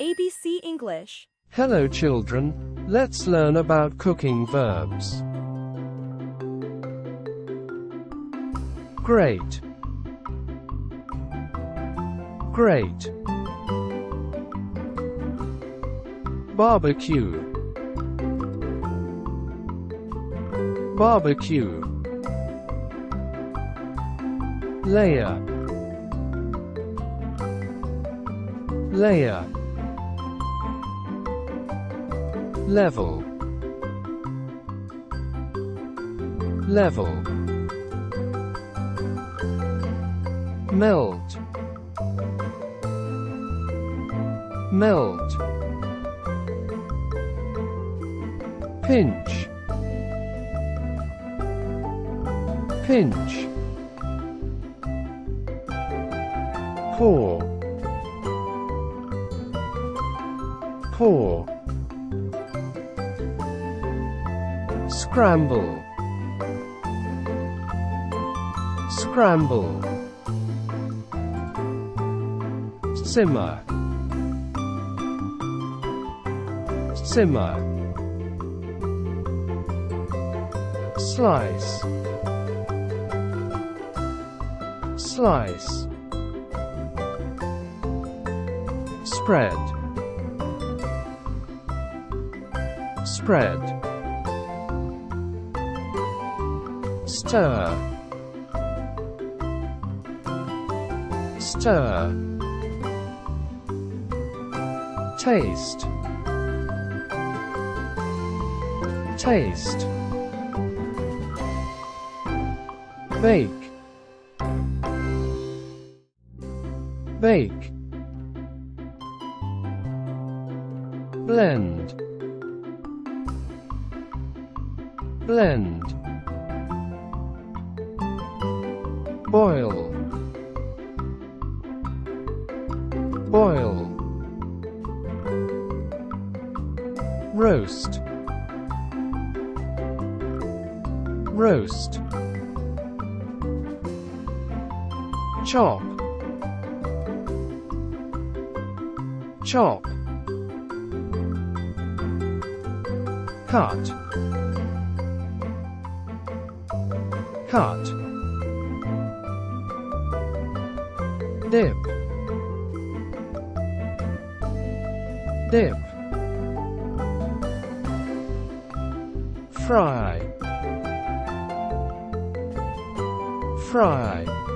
ABC English. Hello children, let's learn about cooking verbs. Great. Great. Barbecue. Barbecue. Layer. Layer. Level. Level. Melt. Melt. Pinch. Pinch. Pour. Pour. Scramble. Scramble. Simmer. Simmer. Slice. Slice. Spread. Spread. Stir. Stir. Taste. Taste. Bake. Bake. Blend. Blend. Boil. Boil. Roast. Roast. Chop. Chop. Cut. Cut. Dip. Dip. Fry. Fry.